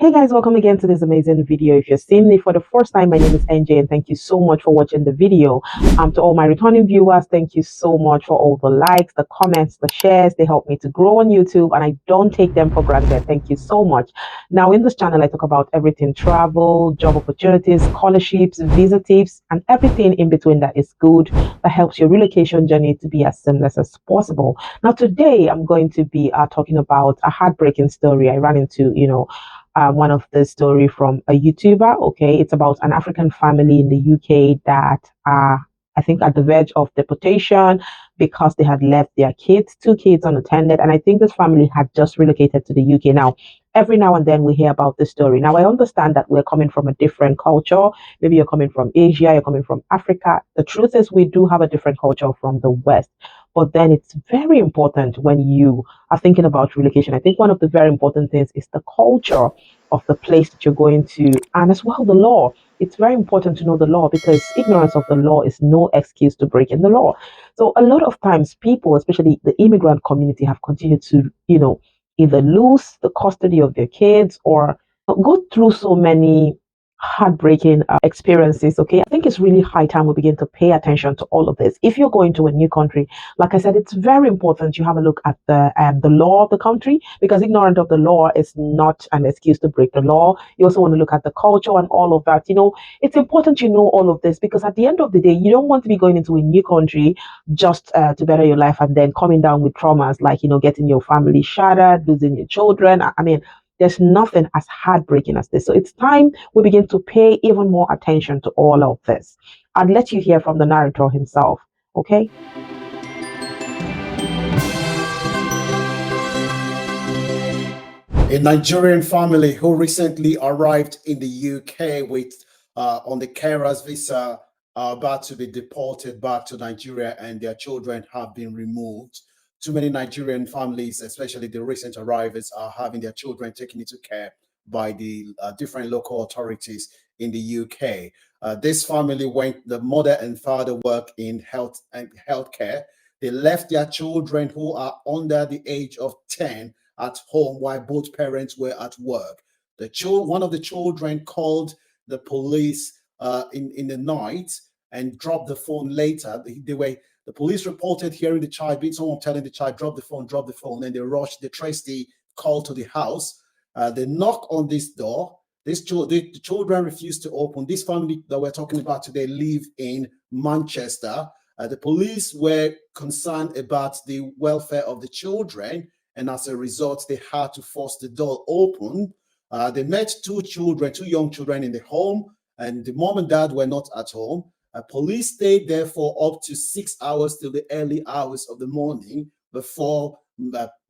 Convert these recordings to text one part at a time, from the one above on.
Hey guys, welcome again to this amazing video. If you're seeing me for the first time, my name is NJ and thank you so much for watching the video. To all my returning viewers, thank you so much for all the likes, the comments, the shares. They help me to grow on YouTube and I don't take them for granted. Thank you so much. Now in this channel, I talk about everything travel, job opportunities, scholarships, visa tips, and everything in between that is good, that helps your relocation journey to be as seamless as possible. Now today, I'm going to be talking about a heartbreaking story I ran into, one of the story from a YouTuber. Okay, it's about an African family in the UK that are, I think, at the verge of deportation because they had left their kids, two kids unattended, and I think this family had just relocated to the UK. Now, every now and then we hear about this story. Now, I understand that we're coming from a different culture. Maybe you're coming from Asia, you're coming from Africa. The truth is, we do have a different culture from the West. But then it's very important when you are thinking about relocation. I think one of the very important things is the culture of the place that you're going to, and as well the law. It's very important to know the law because ignorance of the law is no excuse to break in the law. So a lot of times people, especially the immigrant community, have continued to, either lose the custody of their kids or go through so many heartbreaking experiences. Okay, I think it's really high time we begin to pay attention to all of this. If you're going to a new country, like I said, it's very important you have a look at the law of the country, because ignorance of the law is not an excuse to break the law. You also want to look at the culture and all of that. It's important you know all of this, because at the end of the day, you don't want to be going into a new country just to better your life and then coming down with traumas like getting your family shattered, losing your children. I mean, there's nothing as heartbreaking as this. So it's time we begin to pay even more attention to all of this. I'd let you hear from the narrator himself. Okay. A Nigerian family who recently arrived in the UK with on the carers visa are about to be deported back to Nigeria, and their children have been removed. Too many Nigerian families, especially the recent arrivals, are having their children taken into care by the different local authorities in the UK. This family the mother and father work in health and healthcare. They left their children who are under the age of 10 at home while both parents were at work. One of the children called the police in the night and dropped the phone later. The police reported hearing the child, being someone telling the child, drop the phone, and they traced the call to the house. They knock on this door. The children refused to open. This family that we're talking about today live in Manchester. The police were concerned about the welfare of the children, and as a result, they had to force the door open. They met two young children in the home, and the mom and dad were not at home. Police stayed there for up to 6 hours till the early hours of the morning before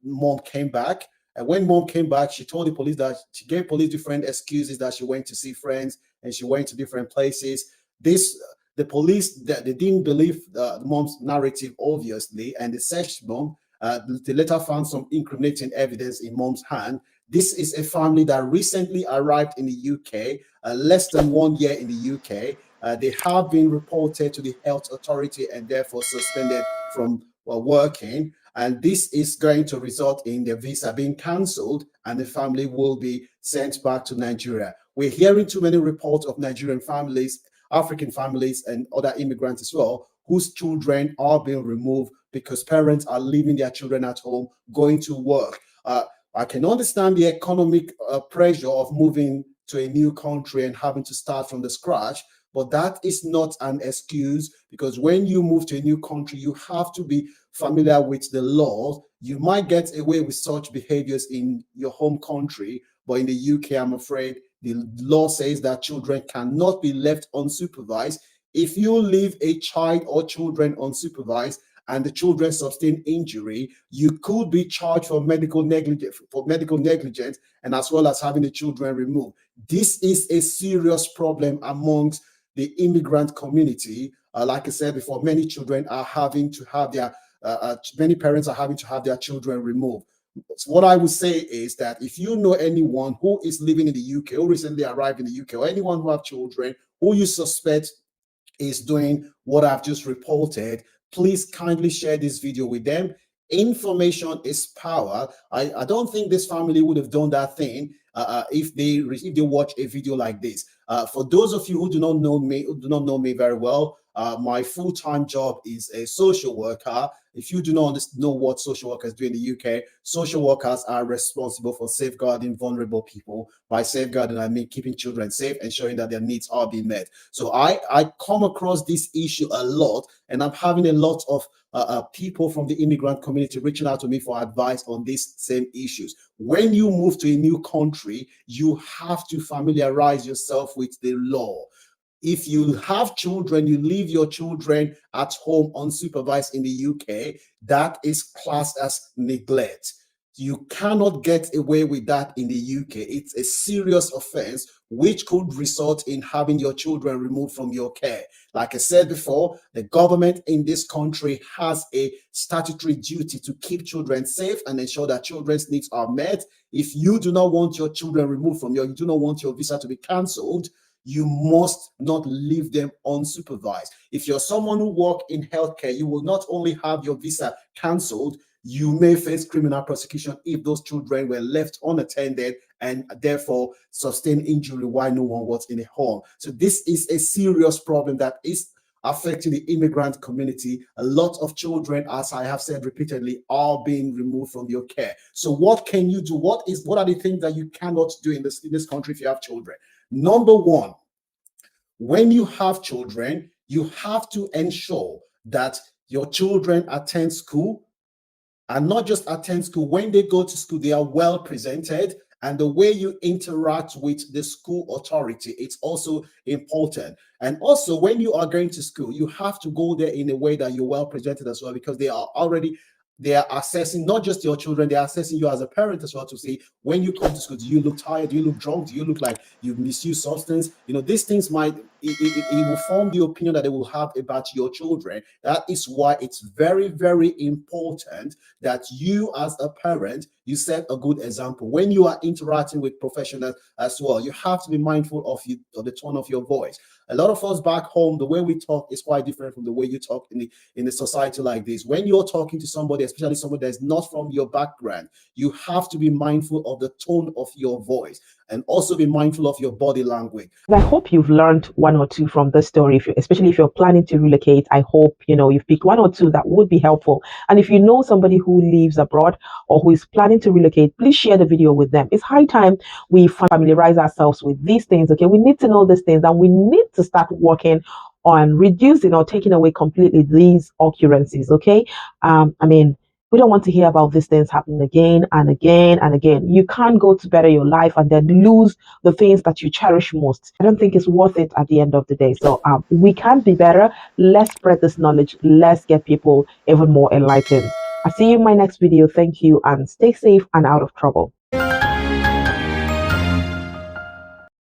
mom came back. And when mom came back, she told the police that she gave police different excuses, that she went to see friends and she went to different places. The police, they didn't believe the mom's narrative, obviously, and they searched mom. They later found some incriminating evidence in mom's hand. This is a family that recently arrived in the UK, less than 1 year in the UK. They have been reported to the health authority and therefore suspended from working. And this is going to result in their visa being cancelled and the family will be sent back to Nigeria. We're hearing too many reports of Nigerian families, African families, and other immigrants as well, whose children are being removed because parents are leaving their children at home, going to work. I can understand the economic pressure of moving to a new country and having to start from the scratch, but that is not an excuse, because when you move to a new country, you have to be familiar with the laws. You might get away with such behaviors in your home country, but in the UK, I'm afraid the law says that children cannot be left unsupervised. If you leave a child or children unsupervised and the children sustain injury, you could be charged for medical negligence, and as well as having the children removed. This is a serious problem amongst the immigrant community. Like I said before, many children are having to have many parents are having to have their children removed. So what I would say is that if you know anyone who is living in the UK, who recently arrived in the UK, or anyone who have children who you suspect is doing what I've just reported, please kindly share this video with them. Information is power. I don't think this family would have done that thing if they watch a video like this. For those of you who do not know me very well, my full-time job is a social worker. If you do not know what social workers do in the UK, social workers are responsible for safeguarding vulnerable people. By safeguarding, I mean keeping children safe, ensuring that their needs are being met. So I come across this issue a lot, and I'm having a lot of people from the immigrant community reaching out to me for advice on these same issues. When you move to a new country, you have to familiarize yourself with the law. If you have children, you leave your children at home unsupervised in the UK, that is classed as neglect. You cannot get away with that in the UK. It's a serious offense which could result in having your children removed from your care. Like I said before, the government in this country has a statutory duty to keep children safe and ensure that children's needs are met. If you do not want your children removed from you do not want your visa to be cancelled, you must not leave them unsupervised. If you're someone who works in healthcare, you will not only have your visa cancelled, you may face criminal prosecution if those children were left unattended and therefore sustain injury while no one was in a home. So this is a serious problem that is affecting the immigrant community. A lot of children, as I have said repeatedly, are being removed from your care. So what can you do? What are the things that you cannot do in this country if you have children? Number one, when you have children, you have to ensure that your children attend school, and not just attend school. When they go to school, they are well presented, and the way you interact with the school authority, it's also important. And also, when you are going to school, you have to go there in a way that you're well presented as well, because they are assessing not just your children, they're assessing you as a parent as well, to see when you come to school, do you look tired, do you look drunk, do you look like you've misused substance. These things it will form the opinion that they will have about your children. That is why it's very, very important that you as a parent, you set a good example when you are interacting with professionals as well. You have to be mindful of the tone of your voice. A lot of us back home, the way we talk is quite different from the way you talk in a society like this. When you're talking to somebody, especially somebody that's not from your background, you have to be mindful of the tone of your voice and also be mindful of your body language. I hope you've learned one or two from this story. Especially if you're planning to relocate, I hope you've picked one or two that would be helpful. And if you know somebody who lives abroad or who is planning to relocate, please share the video with them. It's high time we familiarize ourselves with these things. Okay, we need to know these things, and we need to start working on reducing or taking away completely these occurrences. Okay, I mean, we don't want to hear about these things happening again and again and again. You can't go to better your life and then lose the things that you cherish most. I don't think it's worth it at the end of the day. So we can be better. Let's spread this knowledge. Let's get people even more enlightened. I'll see you in my next video. Thank you, and stay safe and out of trouble.